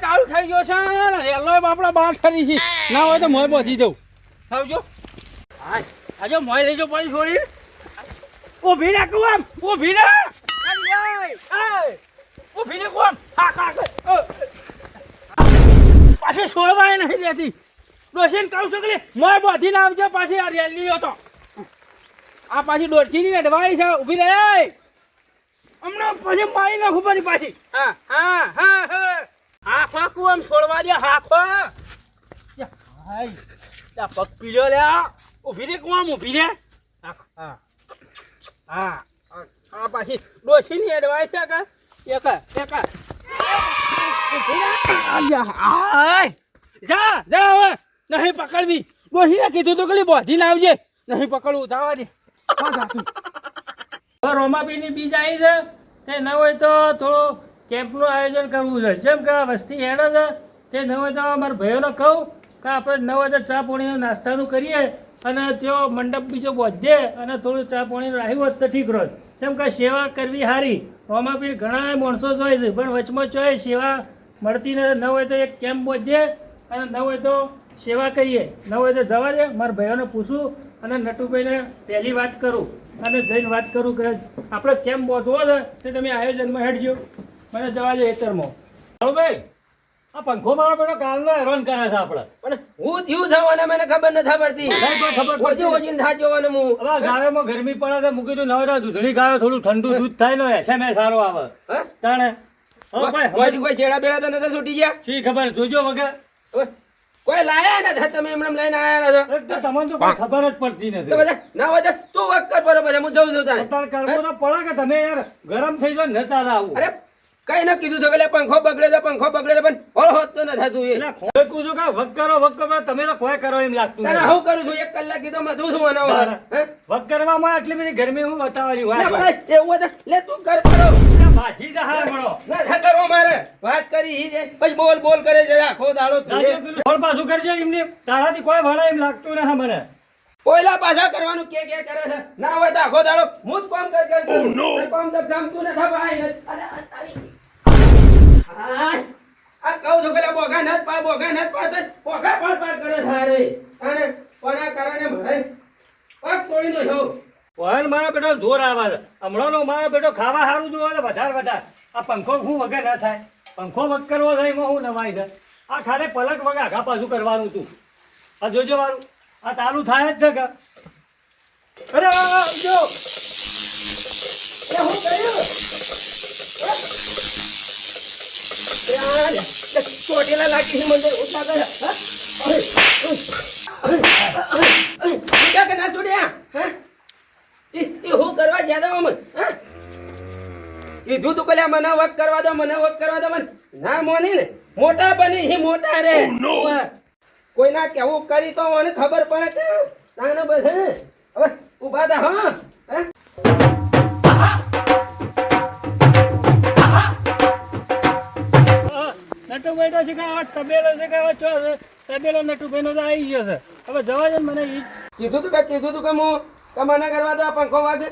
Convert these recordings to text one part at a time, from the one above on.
ચાલુ થઈ ગયો છે રેલો બાપડા બહાર ફરી છે ના હોય તો મોય બોધી દઉં આવજો હા આજે મોય લઈ જો પડી છોડી ઊભી રે કોમ ઊભી રે ઊભી રે કોમ હા પાછી છોડવાય નહીં દેતી ડોસીને કહું છું કે મોય બોધી ના આવજો પાછી આ રેલી હતો આ પાછી ડોસીની અડવાઈ છે ઊભી રહે હમણાં પછી મારી નાખું પડી પાછી હા હા હા હા હાખો કુમ છોડવા દે હાખો હાય તા પગ પીજો લે ઊભી રે કોમ ઊભી રે હા હા આ પાછી ડોસીની અડવાઈ છે કે એક ઊભી રે આય જા હવે નહીં પકડવી ડોસીને કીધું તો કે બોધી લાવજે નહીં પકડવું જવા દે રોમાપીની બીજ આવી છે તે ન હોય તો થોડું કેમ્પનું આયોજન કરવું છે જેમ કે વસ્તી હેડે છે તે ન હોય તો મારા ભાઈઓને કહું કે આપણે ન હોય તો ચા પાણીનું નાસ્તાનું કરીએ અને ત્યાં મંડપ બીજો બોધીએ અને થોડું ચા પાણી રાખ્યું હોત તો ઠીક રહે જેમ કે સેવા કરવી સારી રોમાપી ઘણા માણસો જોઈ છે પણ વચમાં જોઈએ સેવા મળતી ન હોય તો એક કેમ્પ બોધીએ અને ન હોય તો સેવા કરીએ ન હોય તો જવા દે મારા ભાઈઓને પૂછું અને નટુભાઈને પહેલી વાત કરું અને જઈને વાત કરું કે આપણે કેમ બોધવો છે તે તમે આયોજનમાં હેડજો મને જવા દો હેતરમાં હાલો ભાઈ આ પંખો મારો બેટો કાલનો હેરાન કરે છે આપણે પણ હું થયું છે અને મને ખબર નથી પડતી નહીં કોઈ ખબર પડતી ઓજી થાજો અને હું હવે ગાયોમાં ગરમી પડે છે મૂકી તો નવરા દૂધની ગાયો થોડું ઠંડુ દૂધ થાય ને એસએમએ સારો આવે તાણે કોઈ છેડા બેડા તો નથી છૂટી ગયા શી ખબર જોજો વગર કોઈ લાયા નથી તમે એમને લઈને આયા નથી તમને તો કોઈ ખબર જ પડતી તો નથી બધા ના હોય તો તું વક કર બરોબર હું જઉં છું તારે તાર કરવો તો પડે કે તમે યાર ગરમ થઈ જાવ ને ચાલે આવું અરે કઈ ન કીધું તો કે પંખો બગડે તો પણ હોળ હોત તો ન થતું એ એટલે ખોય કૂદું કે વક કરો તમે તો કોઈ કરો એમ લાગતું તારે નથી. હું કરું છું 1 કલાક કીધું મધું છું અને વક કરવામાં આટલી બધી ગરમી હું બતાવવાની વાત એવું હોય તો લે તું કર કરો ભાજી જહાર મળો ના કરો મારે વાત કરી ઈ છે પછી બોલ કરે છે આખો દાડો ફળ પાછું કરજે એમને તારાથી કોઈ ભણે એમ લાગતું નથી મને કોયલા પાછા કરવાનું કે કરે છે ના હોય તો આખો દાડો હું જ કામ કર કામ તો ગમતું ન થાય અરે આ તારી આ કહું છું કે બોગા નત પાડ બોગા પાડ કરે થારે અને કોના કારણે મને પગ તોડી દો છો પણ મારા બેટો જોર આવે છે હમણાંનો મારો બેટો ખાવા સારું જોવે છે વધારે આ પંખો હું વગર ના થાય પંખો વગ કરવો થાય એમાં હું નવાઈ છે આ ખાલી પલક વગર આઘા પાછું કરવાનું તું આ જોજો મારું આ તારું થાય જ છે કે અરે જો એ હું કર્યું યાર ચોટેલા લાગી છે મને ઉઠા કરે હા કે ના છોડ્યા હા એ હું કરવા જ્યાદા મમ હા કીધું તું કલ્યા મને વક કરવા દો મને ના મોની ને મોટા બની હી મોટા રે કોઈના કેવું કરી તો મને ખબર પડે કે તાને બસ હવે ઊભા થા હા નટુભાઈ તો છે કે આ તબેલો છે કે તબેલો નટુભાઈનો તો આવી ગયો છે હવે જવા દે ને મને ઈ કીધું તું કે હું મને કરવા દો આ પંખો વાગે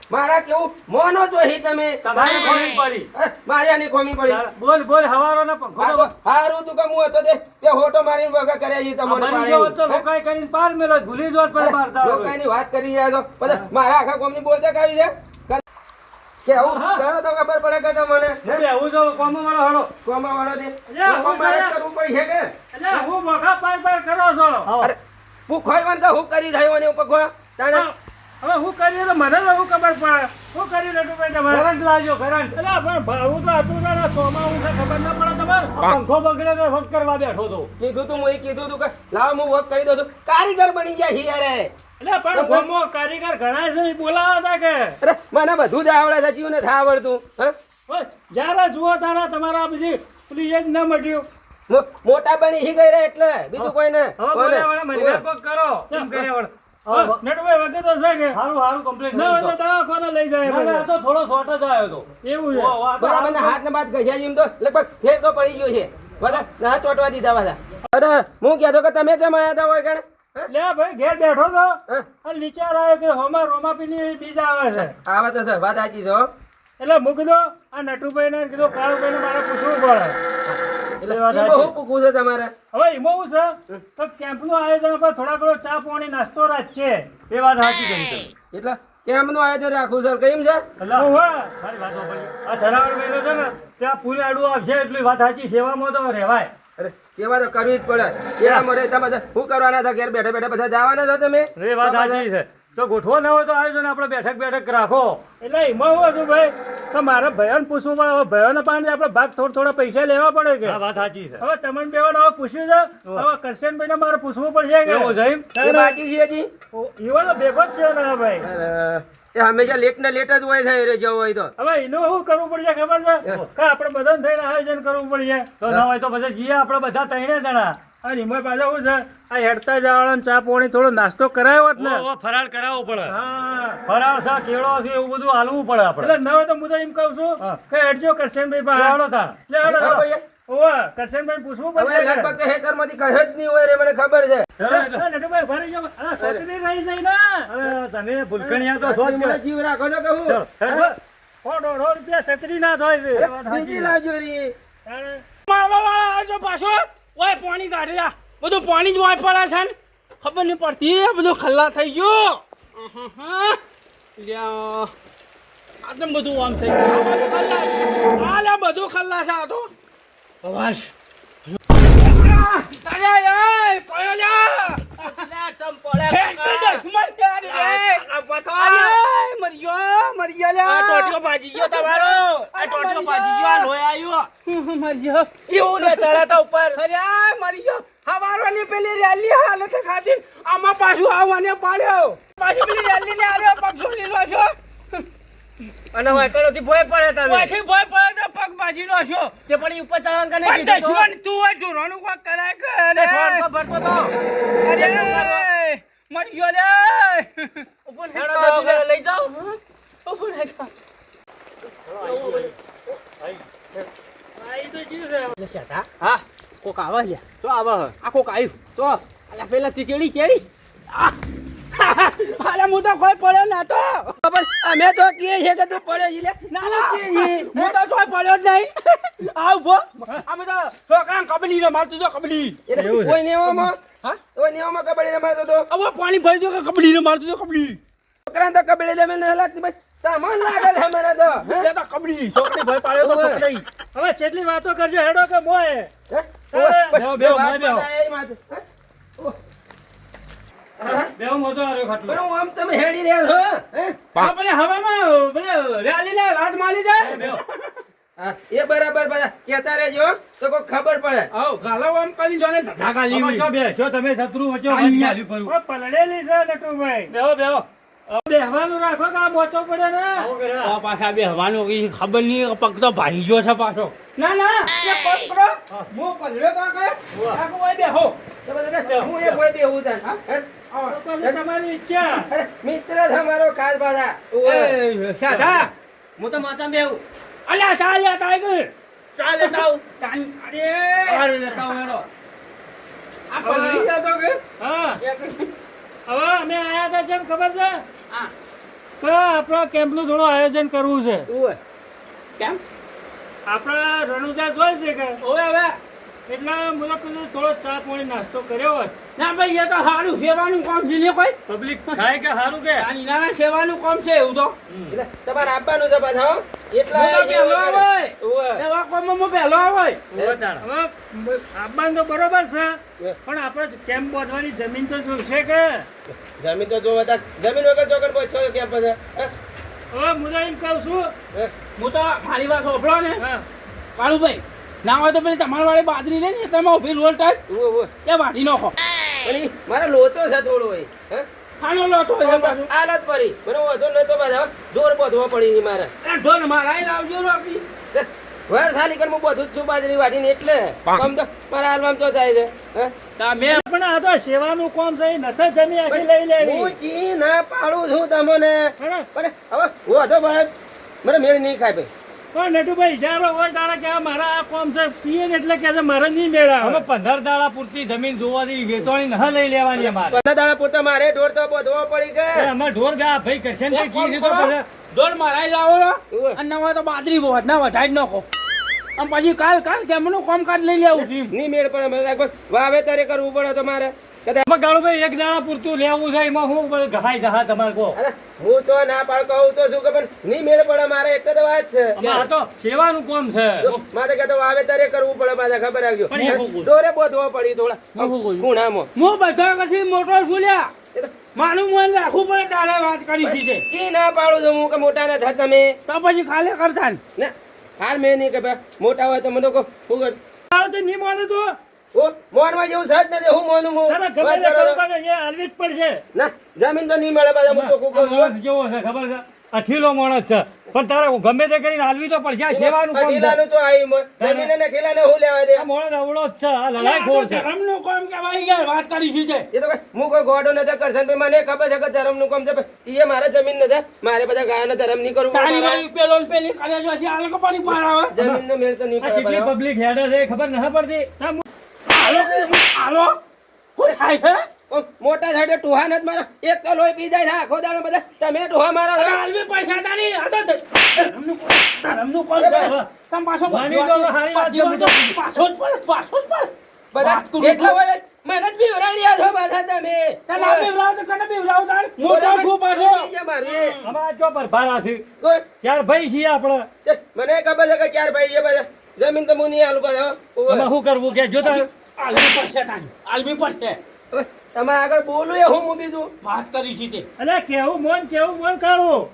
મારા કેવું મોનો જોહી તમે તમારી ખોમી પડી મારી આની ખોમી પડી બોલ હવારો ના પંખો હારું તું કે હું હતો તે હોટો મારીને વગા કર્યા છે તમને બની ગયો તો લોકાઈ કરીને પાર મેલો ભૂલી જોત પર પાર થાવ લોકાઈની વાત કરી જાય તો બધા મારા આખા કોમની બોલતા કાવી છે કે આવું કરો તો ખબર પડે કે તમને એવું તો કોમો વાળો હળો કોમા વાળો દે હું મારે કરવું પડી છે કે એટલે હું મોખા પાર કરો છો અરે હું ખોઈવાન કે હું કરી થયો અને પગવા તાને હવે હું કરી તો મને તો ખબર પડે હું કરી નટુભાઈ તમારે કરંટ લાવજો કરંટ એટલે પણ ભાવું તો હતું ને સોમાં હું ખબર ના પડે તમારે પંખો બગડે તો વક કરવા બેઠો તો કીધું તું કે લાવ હું વર્ક કરી દઉં છું કારીગર બની જાય છે યાર એટલે પણ ગોમો કારીગર ઘણા છે બોલાવા હતા કે અરે મને બધું જ આવડે છે જીવ નથી આવડતું હા ઓય, જ્યારે જુઓ તારા તમારા બધી પેલી એક ન મટ્યું મોટા બની હી ગઈ રે એટલે બીજું કોઈ ને હવે બોલે વળે મને કોક કરો એમ કરે વળે નટુભાઈ વગર તો છે કે હારું કમ્પ્લીટ ના હોય તો દવાખાને લઈ જાય ના ના તો થોડો શોર્ટ જ આવ્યો તો એવું છે બરાબર ને હાથ ને બાદ ગજાજી એમ તો લગભગ ફેર તો પડી ગયો છે બધા ના ચોટવા દીધા બધા અરે હું કહેતો કે તમે તેમ આયા હતા હોય કણ લે ભાઈ ઘેર બેઠો તો અને વિચાર આવ્યો કે હોમાં રોમાપીની બીજ આવે છે આવે તો સર વાત સાચી છે હો. એટલે મૂકી દો આ નટુભાઈ ને કીધું કાળુભાઈ ને મારે પૂછવું પડે એ વાત એમાં સાચી. શું કૂકું છે તમારે? હવે એમાં શું છે તો કેમ્પનું આયોજન આપણે થોડા ઘણો ચા પાણી નાસ્તો રાખીએ. એ વાત સાચી કરી તમે. એટલે કેમનું આયોજન રાખવું છે કેમ છે? અલા, ઓહો. સારી વાત સાંભળી. આ શ્રાવણ મહિનો છે ને ત્યાં પુલ આડું આવશે એટલી વાત સાચી. સેવામાં તો રહેવાય. અરે સેવા તો કરવી જ પડે. એના મરે તમે બધા શું કરવાના હતા? ઘેર બેઠા બેઠા બધા જવાના છો તમે? એ વાત સાચી છે. તો ગોઠવો ના હોય તો આયોજન આપણે બેઠક રાખો. એટલે એમાં શું હતું ભાઈ તો મારે ભયાન પૂછવું પડે. હવે ભયાનો પાણી આપણે ભાગ થોડા પૈસા લેવા પડે કે આ વાત સાચી છે. હવે તમને બેવાને હવે પૂછ્યું છે હવે કરશનભાઈને મારે પૂછવું પડશે કે એવું છે એમ? એ બાકી છે હજી? એવાનો ભેગો જ થયો ને ભાઈ. અરે, એ હંમેશા લેટ ને લેટ જ હોય છે એ જવો હોય તો. હવે એનું શું કરવું પડશે ખબર છે કે આપણે બધાને થઈને આયોજન કરવું પડશે. તો ના હોય તો પછી જઈએ આપણે બધા ત્રણે જણા. અને એમાં પાછા શું છે આ હેડતા જવાળાને ચા પાણી થોડો નાસ્તો કરાયો હોત ને. ઓ, ફરાળ કરાવવો પડે. હા ફરાળ છે, કેળો છે, એવું બધું હાલવું પડે આપણે. એટલે ન હોય તો હું તો એમ કહું છું હા. કે હેડજો કરશનભાઈ પાસે. લેવાડો તાણ. લેવાડો હા, તો. ભાઈ. ઓવે, કરશનભાઈ પૂછવું હવે પડશે કે. લગભગ તો હેતરમાંથી કહે જ નહીં હોય રે, મને ખબર છે. હા, નટુભાઈ, ભરી જાઓ. અલા, સતરી રહી જાય ને. અરે, તમે ભૂલકણિયા તો છો જ મને કે. જીવ રાખો છો કે હું? ચાલો, હેડો. ₹100 સતરી ના થાય છે. બીજી લાવજો રી. તાણે. મારવા વાળા આવજો પાછો. ઓય પાણી કાઢી લા. બધું પાણી જ વાય પડે છે ને. ખબર નહીં પડતી આ બધું ખલ્લા થઈ ગયું. લ્યા. આ તો બધું આમ થઈ ગયું. આ બધું ખલ્લા. આ લે બધું ખલ્લા છે આ તો. અવાજ. અરે એ પડ્યો લ્યા. હે, તો દસમાં પ્યારી રે. અરે, મરી ગયો લ્યા. મરી ગયો. એવું ને ચડાતા ઉપર. અરે મરી ગયો. હવારોની પેલી રેલી હાલત ખાધી આમાં પાછું આવવાને પાડ્યો. પાછી પેલી રેલી ને આલ્યો પગ લીધો છો. અને હું એકડોથી ભોય પડે તમે. પાછી ભય પડે તો પગ બાજી નો છો. તે પણ ઈ ઉપર ચડવાનું કને પણ કીધું તો? દશમન તું હોય ઢોરાનું કોક કરાય કે તે સોન પર ભરતો તો. અરે મરી ગયો લે. ઉપર હેડો દવાખાને લઈ જાઓ. ઉપર હેઠા. લે શેઠા. હા કોક આવે છે. શું આવે હે? આ કોક આવ્યું. તો અલા પેલા ચીચડી ચેડી. અરે હું તો કોઈ પડ્યો ના તો. ખબર અમે તો કીએ છે કે તું પડે છે લે. ના ના હું તો કોઈ પડ્યો જ નહીં. આ ઉભો. અમે તો છોકરાને કબડ્ડી રમાડતું તો કબડ્ડી. એટલે એવું છે. કોઈ નેવામાં હા કોઈ નેવામાં કબડ્ડી રમાડતો તો. હવે પાણી ભરી દો કે કબડ્ડી રમાડતું તો કબડ્ડી. છોકરાને તો કબડ્ડી રમે ન લાગતી ભાઈ. તમને લાગે છે અમારે તો. હે? એ તો કબડ્ડી છોકરી ભય પાડ્યો તો ઓવે. પકડાઈ. હવે કેટલી વાતો કરજો હેડો કે મોય. હે? બેહો, બેહો, વાત બેહો. બધા એ માથે. હે? ઓહ. હા? બેહો મોજો આર્યો ખાટલો. પણ હું આમ તમે હેડી રહ્યા છો હે? આ પેલે હવામાં પેલે રેલી લે લાત મારી જાય. બેહો. હા, એ બરાબર બધા કહેતા રહેજો તો કોઈ ખબર પડે. આવ ગાલો આમ કરી જોને ધધા ગાલી. આમાં ચો બેસો તમે શત્રુ વચ્ચે આઈ વાત યાર. ગાલી ફરું. હવે પલળેલી છે નટુભાઈ. બેહો, બેહો. હવે બેહવાનું રાખો કે આ મોચો પડે ને. આવો કર્યા. આ પાછા બે હવાનું ઈ ખબર નહીં પગ તો ભાઈ ગયો છે પાછો. ના ના એ કોમ કરો. હું પલ્યો તો કે આ કોઈ બેહો. તો બધા કે હું એ કોઈ બેહું તાન. હે? તો પછી તમારી ઈચ્છા. અરે મિત્ર તમારો ખાસ બાધા. એ સાદા. હું તો માથા બેહું. અલ્યા ચાલ્યા ટાઈગર. ચા લેતા આવું. ચાલ અરે હારું લેતા આવું હેડો. આ પલરી જતો કે હા હવે અમે આયા હતા જેમ ખબર છે હા કે આપણા કેમ્પનું થોડું આયોજન કરવું છે. ઓય. કેમ આપણા રણુજા જોઈ છે કે ઓવે હવે એટલે મને કીધું થોડો ચા પાણી નાસ્તો કર્યો હોત. ના ભાઈ એ તો સારું સેવાનું કામ છે ને કોઈ પબ્લિક ખાય કે સારું કે આ નીનાના સેવાનું કામ છે એવું તો એટલે તમારે આપવાનું છે પાછા હો. એટલા હું તો પહેલો આવે. ઓય. એવા કામમાં હું પહેલો આવે. બતાડ. હવે આબાન તો બરોબર છે પણ આપણે કેમ્પ બાંધવાની જમીન તો જોઈશે કે. જમીન તો જોવા તા જમીન વગર ચોકડ પહોંચો કેમ પછી હે? હવે હું તો એમ કહું છું હે? હું તો મારી વાત સાંભળો ને હા કાળુભાઈ ના હોય તો પેલી તમારી વાળી બાજરી લે ને તમે ઉભી રોલ ટાઈપ ઓય, ઓય. એ વાટી નાખો પણ ઈ મારો લોચો છે થોડો હોય હે? ખાનો લોટો છે પાછું. આલત પડી મને વધુ નતો પાછા જોર બધવો પડી ઈ મારે એ ઢોર મારા લાવજો રોકી વર સાલી કર હું બધું જ છું બાજરી વાટીને એટલે આમ તો મારા હાલમાં તો થાય છે હે? તમે પણ આ તો સેવાનું કામ છે એ નથી જમી આખી લઈ હું લેવી. ચી ના પાડું છું તમને બરાબર. પણ હવે વધો ભાઈ મને મેળ નહીં ખાય ભાઈ પણ નટુભાઈ ઇશારો હોય તારા કે આ મારા આ કામ છે પીએ ને એટલે કે છે મારે નહીં મેળા અમે 15 દાડા પૂરતી જમીન જોવાની વેચવાની ન લઈ લેવાની અમારે. બધા દાડા પૂરતા મારે ઢોર તો બધવો પડી એ કે અમારે ઢોર ગયા ભાઈ કરશે ને કીધું તો પછી ઢોર મારા લાવો ઓય. અને ના હોય તો બાજરી બહુ ના વધારી જ નાખો અને પછી કાલ કેમનું કામકાજ લઈ લેવું છે નહીં મેળ પડે મને લાગે વાવેતરે કરવું પડે તમારે કદાચ એમાં ગાળુભાઈ એક દાડા પૂરતું લેવું છે એમાં હું ઘાય જહા તમારે કહો અરે હું તો ના પાડ કહું તો શું કે પણ નહીં મેળ પડે મારે એટલે તો વાત છે આમાં આ તો સેવાનું કામ છે મારે કે તો વાવેતરે કરવું પડે મારે ખબર પણ એ આવ્યો હું દોરે બોધવો પડી હું થોડા કહું? ખૂણામાં હું બધા પછી મોટો છું લ્યા એ તો મારું મન રાખવું પડે તારે વાત કરી છે ચી ના પાડું છું હું કે મોટા ના થા તમે તો પછી ખાલે કરતા ને ના હાર મેં નહીં કે ભાઈ મોટા હોય તો મને તો કહો હું કર આવો તો નહીં માને તો હું મોનવા જેવું સજ નથી હું મોનું હું તારા ગમે વાત તે કરો છો. કરવા દે, એ હાલવી જ પડશે ના જમીન તો નહીં મળે પાછા હું તો કહું છું. આ કેવો છે ખબર છે અઠીલો માણસ છે પણ તારે ગમે તે કરીને હાલવી તો પડશે આ સેવાનું કામ છે ઢીલાનું તો આવી જમીન અને ઢીલાને હું લેવા દે આ માણસ અવળો જ છે આ લડાઈ ખોર છે ધર્મનું કામ કહેવાય યાર વાત કરી છે એ તો કઈ હું કોઈ ગોડો નથી કરશન ભાઈ મને ખબર છે કે ધર્મનું કામ છે પણ એ મારે જમીન નથી મારે બધા ગાયોને ધર્મ નહીં કરવું તારી મારે વાળી પેલો ને પેલી કરે છે પછી આ લોકો પાણી પાર આવે જમીનનો મેળ તો નહીં આ પડે કેટલી ભાઈ. પબ્લિક હેડે છે એ ખબર ન પડતી હાલો હાલો શું થાય છે ઓમ મોટા સાઈડે ટુહા નથી મારા એક તો લોહી પી જાય છે આખો દાડો બધા તમે ટુહા મારા છો. હાલવી પૈસા તારી આ તો ધર્મનું કોણ છે તમ પાછો માની લો તો હારી વાત છે. પાછો જ પડે બધા વાત કરું જેટલા છું. હોય મને જ બીવરાઈ રહ્યા છો પાછા તમે તને આ બેવડાવ તો કને બેવડાવ તાર મોટો છું પાછો પી જાય મારું એ. અમારા જો પર ભારા છે કોઈ ચાર ભાઈ છીએ આપણે તે મને ખબર છે કે ચાર ભાઈ છે બધા જમીન તો હું નહીં હાલું પાછા આમાં શું કરવું કે જોતા હાલવી પડશે તારી હાલવી પડશે હવે તમારે આગળ બોલું એ હું બીજું વાત કરી છે તે અલે કેવું મોન કાઢું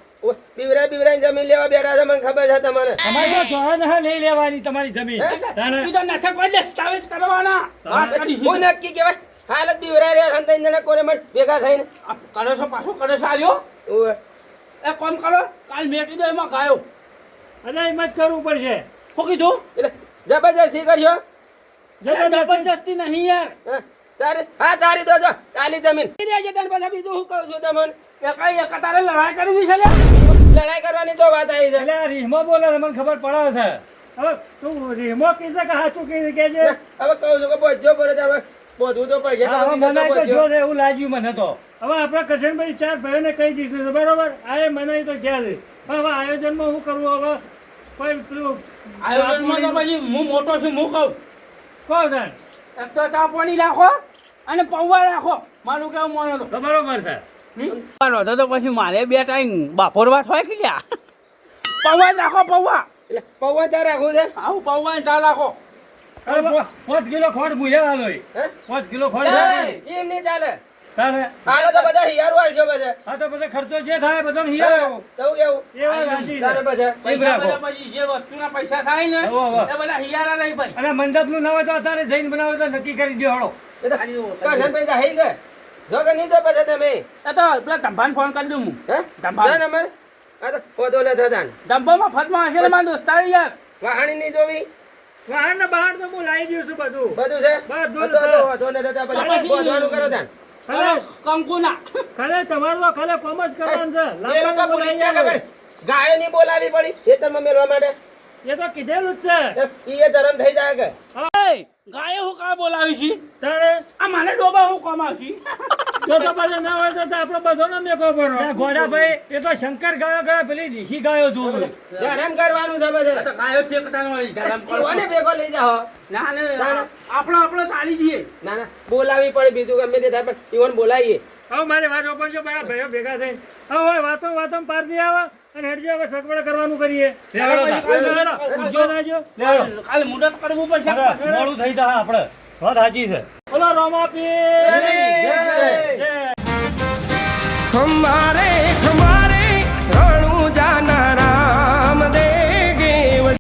બીવરાઈ જમીન લેવા બેઠા છે મને ખબર છે તમારે અમારે તો જોવા ના લઈ લેવાની તમારી જમીન હે? તાણે ઈ તો નથી કોઈ દસ્તાવેજ કરવાના વાત કરી છે હું નક્કી કહેવાય હાલત બીવરાઈ રહ્યા છે ને ત્રણ જણા કોને મળે ભેગા થઈને આ કરે છે પાછો કરે છે આર્યો ઓવે. એ કોમ કરો કાલ મેં કીધું એમાં ગાયો અલે એમ જ કરવું પડશે શું કીધું એટલે જબરજસ્તી કરશો જબરજસ્તી નહીં યાર હા, તારી દો જો તાલી જમીન કઈ દેજે તને પાછા બીજું હું કહું છું તમને એ કઈ એક તારે લડાઈ કરવી છે લે લડાઈ કરવાની તો વાત આવી છે એટલે આ રીહમાં બોલે છે, મને ખબર પડે છે હવે તું રીમો કીધે કે સાચું કહેજે હવે કહું છું કે બોધજો પડે છે હવે બોધવું તો પડશે હા, હવે તમે મને તો બોધજો. જો છે એવું લાગ્યું મને તો હવે આપણા કરશનભાઈ ચાર ભાઈઓને કહી દઈશું છે, બરોબર આ એ મને તો ક્યાં છે હવે આયોજનમાં શું કરવું હવે કોઈ પેલું આયોજનમાં તો પછી હું મોટો છું હું કહું કહો તાન. એક તો ચા પાણી રાખો અને પૌવા રાખો મારું કેવું માનો તો બરોબર છે તો પછી મારે બે ટાઈમ બાફોરવા થાય કે લ્યા પૌવા જ રાખો પૌવા એટલે પૌવા ચા રાખવું છે આવું પૌવા ચા રાખો હવે 5 કિલો ખોટ ભૂયા હાલો હે? 5 કિલો ખોટ એમ નહીં ચાલે તારે હાલો તો બધા હિયારું હાલશો બધા આ તો બધો ખર્ચો જે થાય બધો હા, હિયારો તો કેવું એ વાત સાચી તારે છે બધા પૈસા રાખો. બધા પછી જે વસ્તુના પૈસા થાય ને હોવે, હોવે. એ બધા હિયારા લઈ ભાઈ અને મંડપનું ના હોય તો અત્યારે જઈને બનાવો તો નક્કી કરી દો હળો એ તો કરશન પૈસા હઈ ગયા જો કે નહીં જો પછી તમે એ તો પેલા ધંભાને ફોન કરી દઉં હું હે ધંભા. છે ને અમારે આ તો પોતો ન થતા ધંભામાં ફતમાં હશે ને મારા દોસ્તાર યાર વાહણી નહીં જોવી વાહન ને બહાર તો હું લાવી દઉં છું બધું બધું છે બધું તો છે. વાંધો ન થતા પછી પછી- બોધવાનું કરો તાન ખાલે કંકુના ખાલે તમારે તો ખાલે કોમ જ કરવાનું છે એ લોકો લાકડાનું ભૂલી બોલાવી ગયા આવે. ખબર ગાય ની બોલાવી પડી ખેતરમાં મેળવા માટે એ તો કીધેલું જ છે એ ધરમ થઈ જાય કે એ ગાય હું કા બોલાવી છી તારે આ મને ડોબા હું કમાવશી જો તો પાછો ના હોય તો આપણે બધાનો મેકો ભરો ગોડાભાઈ એ તો શંકર ગાયો ગયા પેલી ઋષિ ગાયો જોવું ધરમ કરવાનું છે બધે તો ગાયો છે કતાનો ગરમ કોને ભેગો લઈ જાઓ ના ના આપણો ચાલી જઈએ ના ના બોલાવી પડે બીજું ગમે તે થાય પણ ઈવન બોલાવીએ હવે મારી વાત ઓપનજો મારા ભાઈઓ ભેગા થઈ હવે વાતો પાર નહીં આવે અને હેડજો હવે સગવડ કરવાનું કરીએ ઉઠજો ના જો. કાલે મુદત કરવું પડશે મોડું થઈ જાય આપણે વાત સાચી છે બોલો રોમાપીર જય. જય.